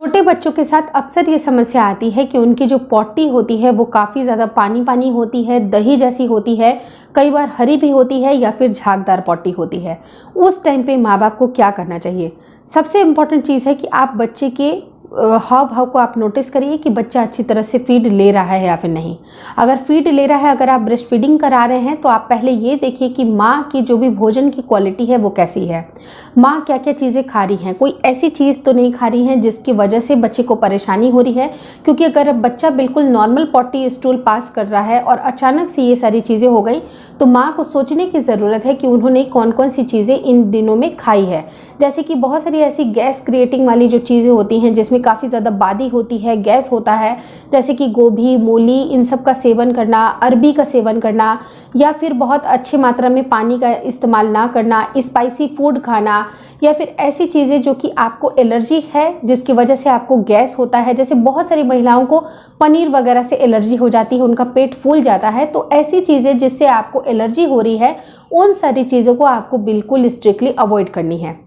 छोटे बच्चों के साथ अक्सर ये समस्या आती है कि उनकी जो पॉटी होती है वो काफ़ी ज़्यादा पानी पानी होती है, दही जैसी होती है, कई बार हरी भी होती है या फिर झागदार पॉटी होती है। उस टाइम पे माँ बाप को क्या करना चाहिए? सबसे इम्पॉर्टेंट चीज़ है कि आप बच्चे के हाव भाव को आप नोटिस करिए कि बच्चा अच्छी तरह से फीड ले रहा है या फिर नहीं। अगर फीड ले रहा है, अगर आप ब्रेस्ट फीडिंग करा रहे हैं तो आप पहले ये देखिए कि माँ की जो भी भोजन की क्वालिटी है वो कैसी है, माँ क्या क्या चीज़ें खा रही हैं, कोई ऐसी चीज़ तो नहीं खा रही हैं जिसकी वजह से बच्चे को परेशानी हो रही है। क्योंकि अगर बच्चा बिल्कुल नॉर्मल पॉटी स्टूल पास कर रहा है और अचानक से ये सारी चीज़ें हो गई तो माँ को सोचने की ज़रूरत है कि उन्होंने कौन कौन सी चीज़ें इन दिनों में खाई है। जैसे कि बहुत सारी ऐसी गैस क्रिएटिंग वाली जो चीज़ें होती हैं जिसमें काफ़ी ज़्यादा बादी होती है, गैस होता है, जैसे कि गोभी, मूली, इन सब का सेवन करना, अरबी का सेवन करना, या फिर बहुत अच्छी मात्रा में पानी का इस्तेमाल ना करना, स्पाइसी फूड खाना, या फिर ऐसी चीज़ें जो कि आपको एलर्जी है जिसकी वजह से आपको गैस होता है। जैसे बहुत सारी महिलाओं को पनीर वगैरह से एलर्जी हो जाती है, उनका पेट फूल जाता है। तो ऐसी चीज़ें जिससे आपको एलर्जी हो रही है उन सारी चीज़ों को आपको बिल्कुल स्ट्रिक्टली अवॉइड करनी है।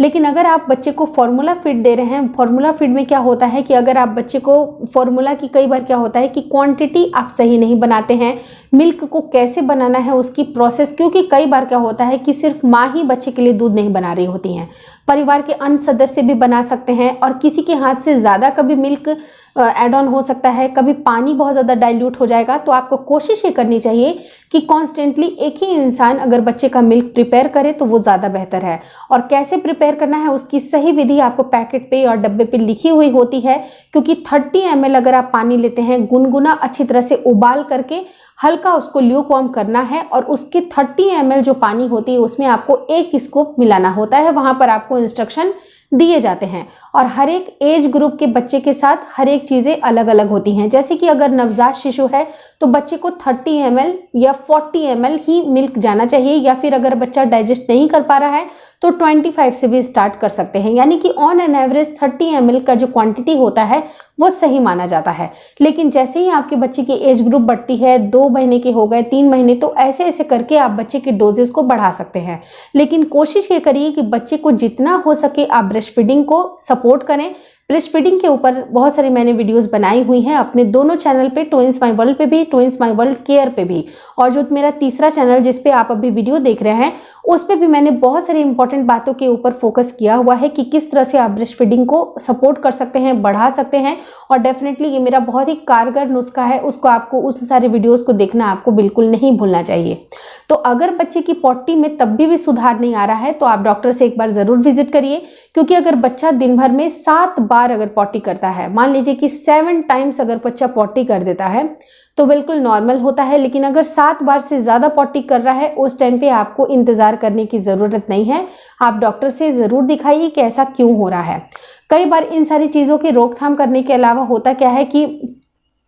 लेकिन अगर आप बच्चे को फार्मूला फीड दे रहे हैं, फार्मूला फीड में क्या होता है कि अगर आप बच्चे को फार्मूला की, कई बार क्या होता है कि क्वांटिटी आप सही नहीं बनाते हैं, मिल्क को कैसे बनाना है उसकी प्रोसेस, क्योंकि कई बार क्या होता है कि सिर्फ माँ ही बच्चे के लिए दूध नहीं बना रही होती हैं, परिवार के अन्य सदस्य भी बना सकते हैं और किसी के हाथ से ज़्यादा कभी मिल्क ऐड ऑन हो सकता है, कभी पानी बहुत ज़्यादा डाइल्यूट हो जाएगा। तो आपको कोशिश ये करनी चाहिए कि कॉन्स्टेंटली एक ही इंसान अगर बच्चे का मिल्क प्रिपेयर करे तो वो ज़्यादा बेहतर है। और कैसे प्रिपेयर करना है उसकी सही विधि आपको पैकेट पे और डब्बे पे लिखी हुई होती है। क्योंकि 30 ml अगर आप पानी लेते हैं, गुनगुना अच्छी तरह से उबाल करके हल्का उसको ल्यूकवार्म करना है और उसके 30 ml जो पानी होती है उसमें आपको 1 स्कूप मिलाना होता है। वहाँ पर आपको इंस्ट्रक्शन दिए जाते हैं और हर एक एज ग्रुप के बच्चे के साथ हर एक चीज़ें अलग अलग होती हैं। जैसे कि अगर नवजात शिशु है तो बच्चे को 30 ml या 40 ml ही मिल्क जाना चाहिए, या फिर अगर बच्चा डाइजेस्ट नहीं कर पा रहा है तो 25 से भी स्टार्ट कर सकते हैं। यानी कि ऑन एन एवरेज 30 ml का जो क्वांटिटी होता है वो सही माना जाता है। लेकिन जैसे ही आपके बच्चे की एज ग्रुप बढ़ती है, 2 महीने के हो गए, 3 महीने, तो ऐसे ऐसे करके आप बच्चे के डोजेस को बढ़ा सकते हैं। लेकिन कोशिश ये करिए कि बच्चे को जितना हो सके आप ब्रेस्ट फीडिंग को सपोर्ट करें। ब्रेस्ट फीडिंग के ऊपर बहुत सारी मैंने वीडियोस बनाई हुई हैं अपने दोनों चैनल पे, ट्विंस माई वर्ल्ड पे भी, ट्विंस माई वर्ल्ड केयर पे भी, और जो मेरा तीसरा चैनल जिस पे आप अभी वीडियो देख रहे हैं उस पे भी मैंने बहुत सारी इंपॉर्टेंट बातों के ऊपर फोकस किया हुआ है कि किस तरह से आप ब्रेस्ट फीडिंग को सपोर्ट कर सकते हैं, बढ़ा सकते हैं। और डेफिनेटली ये मेरा बहुत ही कारगर नुस्खा है, उसको आपको, उस सारे वीडियोज़ को देखना आपको बिल्कुल नहीं भूलना चाहिए। तो अगर बच्चे की पॉटी में तब भी सुधार नहीं आ रहा है तो आप डॉक्टर से एक बार ज़रूर विजिट करिए। क्योंकि अगर बच्चा दिन भर में 7 बार अगर पॉटी करता है, मान लीजिए कि 7 टाइम्स अगर बच्चा पॉटी कर देता है तो बिल्कुल नॉर्मल होता है। लेकिन अगर 7 बार से ज़्यादा पॉटी कर रहा है उस टाइम पे आपको इंतज़ार करने की ज़रूरत नहीं है, आप डॉक्टर से ज़रूर दिखाइए कि ऐसा क्यों हो रहा है। कई बार इन सारी चीज़ों की रोकथाम करने के अलावा होता क्या है कि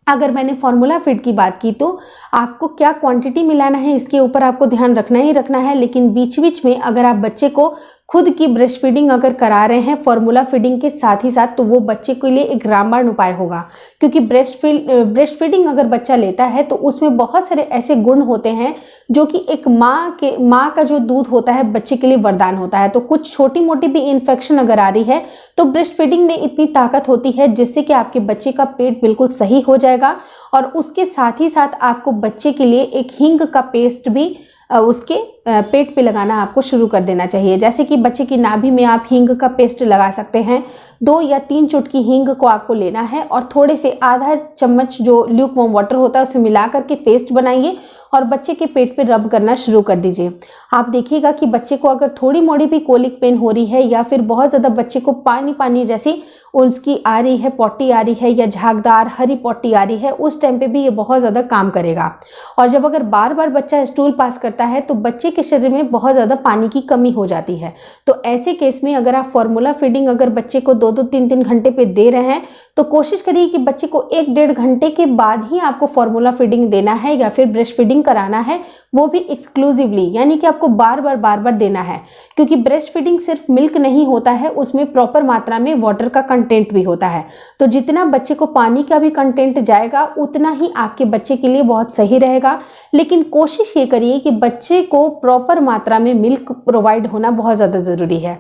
अगर मैंने फार्मूला फीड की बात की तो आपको क्या क्वांटिटी मिलाना है इसके ऊपर आपको ध्यान रखना ही रखना है। लेकिन बीच बीच में अगर आप बच्चे को खुद की ब्रेस्ट फीडिंग अगर करा रहे हैं फार्मूला फीडिंग के साथ ही साथ, तो वो बच्चे के लिए एक रामबाण उपाय होगा। क्योंकि ब्रेस्ट फीडिंग अगर बच्चा लेता है तो उसमें बहुत सारे ऐसे गुण होते हैं जो कि एक माँ का जो दूध होता है बच्चे के लिए वरदान होता है। तो कुछ छोटी मोटी भी इन्फेक्शन अगर आ रही है तो ब्रेस्ट फीडिंग में इतनी ताकत होती है जिससे कि आपके बच्चे का पेट बिल्कुल सही हो जाएगा। और उसके साथ ही साथ आपको बच्चे के लिए एक हींग का पेस्ट भी उसके पेट पे लगाना आपको शुरू कर देना चाहिए। जैसे कि बच्चे की नाभि में आप हींग का पेस्ट लगा सकते हैं। 2 या 3 चुटकी हींग को आपको लेना है और थोड़े से आधा चम्मच जो ल्यूकवार्म वाटर होता है उसमें मिला करके पेस्ट बनाइए और बच्चे के पेट पे रब करना शुरू कर दीजिए। आप देखिएगा कि बच्चे को अगर थोड़ी मोड़ी भी कोलिक पेन हो रही है या फिर बहुत ज़्यादा बच्चे को पानी पानी जैसी उसकी आ रही है, पॉटी आ रही है, या झागदार हरी पॉटी आ रही है, उस टाइम पे भी ये बहुत ज़्यादा काम करेगा। और जब अगर बार बार बच्चा स्टूल पास करता है तो बच्चे के शरीर में बहुत ज़्यादा पानी की कमी हो जाती है। तो ऐसे केस में अगर आप फार्मूला फीडिंग अगर बच्चे को 2-2, 3-3 घंटे पे दे रहे हैं तो कोशिश करिए कि बच्चे को 1-1.5 घंटे के बाद ही आपको फॉर्मूला फीडिंग देना है या फिर ब्रेस्ट फीडिंग कराना है, वो भी एक्सक्लूसिवली, यानी कि आपको बार बार देना है, क्योंकि ब्रेस्ट फीडिंग सिर्फ मिल्क नहीं होता है, उसमें प्रॉपर मात्रा में वाटर का कंटेंट भी होता है। तो जितना बच्चे को पानी का भी कंटेंट जाएगा उतना ही आपके बच्चे के लिए बहुत सही रहेगा। लेकिन कोशिश ये करिए कि बच्चे को प्रॉपर मात्रा में मिल्क प्रोवाइड होना बहुत ज़्यादा ज़रूरी है।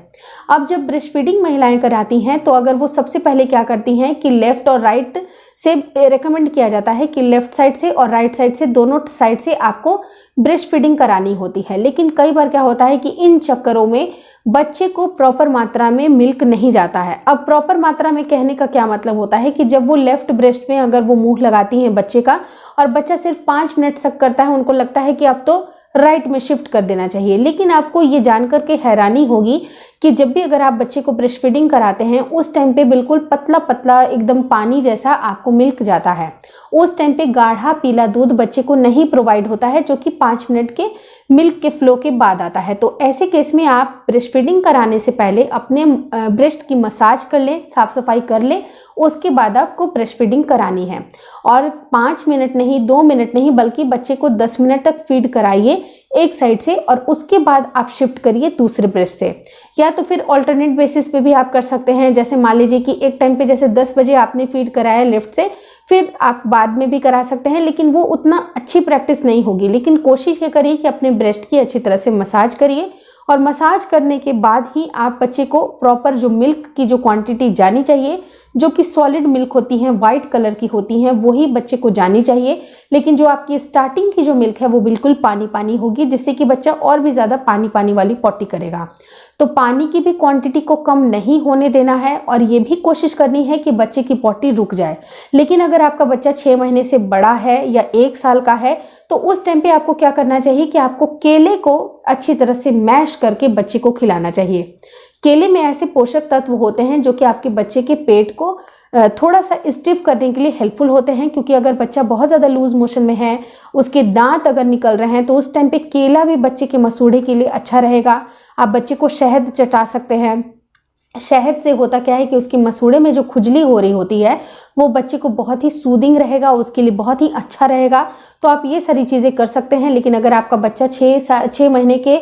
अब जब ब्रेस्ट फीडिंग महिलाएं कराती हैं तो अगर वो सबसे पहले क्या करती हैं कि लेफ्ट और राइट से रेकमेंड किया जाता है कि लेफ्ट साइड से और राइट साइड से, दोनों साइड से आपको ब्रेस्ट फीडिंग करानी होती है। लेकिन कई बार क्या होता है कि इन चक्करों में बच्चे को प्रॉपर मात्रा में मिल्क नहीं जाता है। अब प्रॉपर मात्रा में कहने का क्या मतलब होता है कि जब वो लेफ्ट ब्रेस्ट में अगर वो मुंह लगाती हैं बच्चे का और बच्चा सिर्फ 5 मिनट तक करता है, उनको लगता है कि अब तो राइट में शिफ्ट कर देना चाहिए। लेकिन आपको ये जानकर के हैरानी होगी कि जब भी अगर आप बच्चे को ब्रेस्ट फीडिंग कराते हैं उस टाइम पे बिल्कुल पतला पतला एकदम पानी जैसा आपको मिल्क जाता है। उस टाइम पे गाढ़ा पीला दूध बच्चे को नहीं प्रोवाइड होता है, जो कि 5 मिनट के मिल्क के फ्लो के बाद आता है। तो ऐसे केस में आप ब्रेस्ट फीडिंग कराने से पहले अपने ब्रेस्ट की मसाज कर लें, साफ सफाई कर लें, उसके बाद आपको ब्रेस्ट फीडिंग करानी है। और 5 मिनट नहीं, 2 मिनट नहीं, बल्कि बच्चे को 10 मिनट तक फीड कराइए एक साइड से और उसके बाद आप शिफ्ट करिए दूसरे ब्रेस्ट से। या तो फिर ऑल्टरनेट बेसिस पे भी आप कर सकते हैं। जैसे मान लीजिए कि एक टाइम पे जैसे 10 बजे आपने फीड कराया लेफ्ट से, फिर आप बाद में भी करा सकते हैं, लेकिन वो उतना अच्छी प्रैक्टिस नहीं होगी। लेकिन कोशिश ये करिए कि अपने ब्रेस्ट की अच्छी तरह से मसाज करिए और मसाज करने के बाद ही आप बच्चे को प्रॉपर जो मिल्क की जो क्वांटिटी जानी चाहिए, जो कि सॉलिड मिल्क होती हैं, वाइट कलर की होती हैं, वही बच्चे को जानी चाहिए। लेकिन जो आपकी स्टार्टिंग की जो मिल्क है वो बिल्कुल पानी पानी होगी, जिससे कि बच्चा और भी ज़्यादा पानी पानी वाली पॉटी करेगा। तो पानी की भी क्वांटिटी को कम नहीं होने देना है और ये भी कोशिश करनी है कि बच्चे की पॉटी रुक जाए। लेकिन अगर आपका बच्चा 6 महीने से बड़ा है या 1 साल का है तो उस टाइम पे आपको क्या करना चाहिए कि आपको केले को अच्छी तरह से मैश करके बच्चे को खिलाना चाहिए। केले में ऐसे पोषक तत्व होते हैं जो कि आपके बच्चे के पेट को थोड़ा सा स्टिफ करने के लिए हेल्पफुल होते हैं, क्योंकि अगर बच्चा बहुत ज़्यादा लूज मोशन में है, उसके दांत अगर निकल रहे हैं, तो उस टाइम पे केला भी बच्चे के मसूड़े के लिए अच्छा रहेगा। आप बच्चे को शहद चटा सकते हैं। शहद से होता क्या है कि उसके मसूड़े में जो खुजली हो रही होती है वो बच्चे को बहुत ही सूदिंग रहेगा, उसके लिए बहुत ही अच्छा रहेगा। तो आप ये सारी चीज़ें कर सकते हैं। लेकिन अगर आपका बच्चा 6 महीने के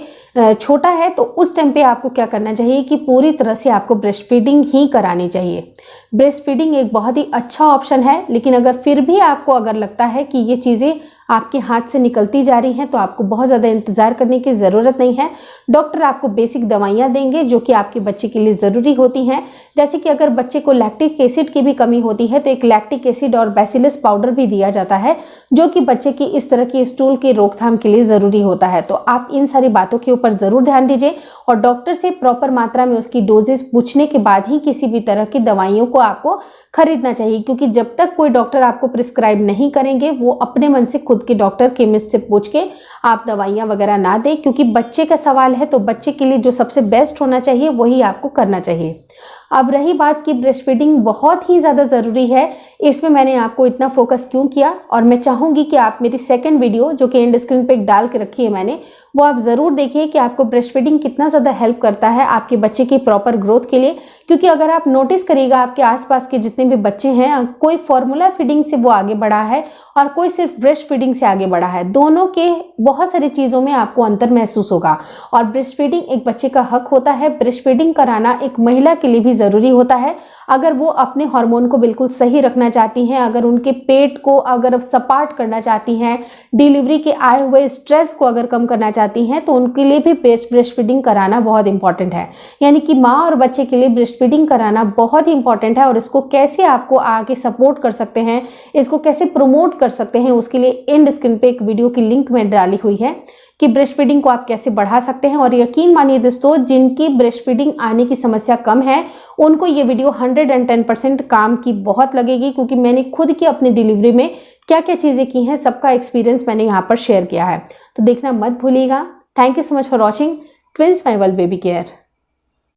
छोटा है तो उस टाइम पे आपको क्या करना चाहिए कि पूरी तरह से आपको ब्रेस्ट फीडिंग ही करानी चाहिए। ब्रेस्ट फीडिंग एक बहुत ही अच्छा ऑप्शन है। लेकिन अगर फिर भी आपको अगर लगता है कि ये चीज़ें आपके हाथ से निकलती जा रही हैं तो आपको बहुत ज़्यादा इंतज़ार करने की ज़रूरत नहीं है। डॉक्टर आपको बेसिक दवाइयाँ देंगे जो कि आपके बच्चे के लिए ज़रूरी होती हैं। जैसे कि अगर बच्चे को लैक्टिक एसिड की भी कमी होती है तो एक लैक्टिक एसिड और बैसिलस पाउडर भी दिया जाता है, जो कि बच्चे की इस तरह की स्टूल की रोकथाम के लिए ज़रूरी होता है। तो आप इन सारी बातों के ऊपर ज़रूर ध्यान दीजिए और डॉक्टर से प्रॉपर मात्रा में उसकी डोजेस पूछने के बाद ही किसी भी तरह की दवाइयों को आपको खरीदना चाहिए, क्योंकि जब तक कोई डॉक्टर आपको प्रिस्क्राइब नहीं करेंगे, वो अपने मन से खुद के डॉक्टर केमिस्ट से पूछ के आप दवाइयाँ वगैरह ना दें, क्योंकि बच्चे का सवाल है तो बच्चे के लिए जो सबसे बेस्ट होना चाहिए वही आपको करना चाहिए। अब रही बात कि ब्रेस्ट फीडिंग बहुत ही ज़्यादा ज़रूरी है, इसमें मैंने आपको इतना फोकस क्यों किया, और मैं चाहूँगी कि आप मेरी सेकंड वीडियो जो कि एंड स्क्रीन पे डाल के रखी है मैंने, वो आप ज़रूर देखिए कि आपको ब्रेस्ट फीडिंग कितना ज़्यादा हेल्प करता है आपके बच्चे की प्रॉपर ग्रोथ के लिए। क्योंकि अगर आप नोटिस करिएगा आपके आसपास के जितने भी बच्चे हैं, कोई फॉर्मूला फीडिंग से वो आगे बढ़ा है और कोई सिर्फ ब्रेस्ट फीडिंग से आगे बढ़ा है। दोनों के बहुत सारी चीज़ों में आपको अंतर महसूस होगा और ब्रेस्ट फीडिंग एक बच्चे का हक होता है। ब्रेस्ट फीडिंग कराना एक महिला के लिए भी ज़रूरी होता है। अगर वो अपने हार्मोन को बिल्कुल सही रखना चाहती हैं, अगर उनके पेट को अगर सपाट करना चाहती हैं, डिलीवरी के आए हुए स्ट्रेस को अगर कम करना चाहती हैं, तो उनके लिए भी ब्रेस्ट फीडिंग कराना बहुत इंपॉर्टेंट है। यानी कि माँ और बच्चे के लिए ब्रेस्ट फीडिंग कराना बहुत ही इंपॉर्टेंट है। और इसको कैसे आपको आगे सपोर्ट कर सकते हैं, इसको कैसे प्रमोट कर सकते हैं, उसके लिए एंड स्क्रीन पे एक वीडियो की लिंक मैंने डाली हुई है कि ब्रेस्ट फीडिंग को आप कैसे बढ़ा सकते हैं। और यकीन मानिए दोस्तों, जिनकी ब्रेस्ट फीडिंग आने की समस्या कम है उनको ये वीडियो 110% काम की बहुत लगेगी, क्योंकि मैंने खुद की अपनी डिलीवरी में क्या क्या चीज़ें की हैं, सबका एक्सपीरियंस मैंने यहाँ पर शेयर किया है। तो देखना मत भूलिएगा। Thank you so much for watching twins my world baby care.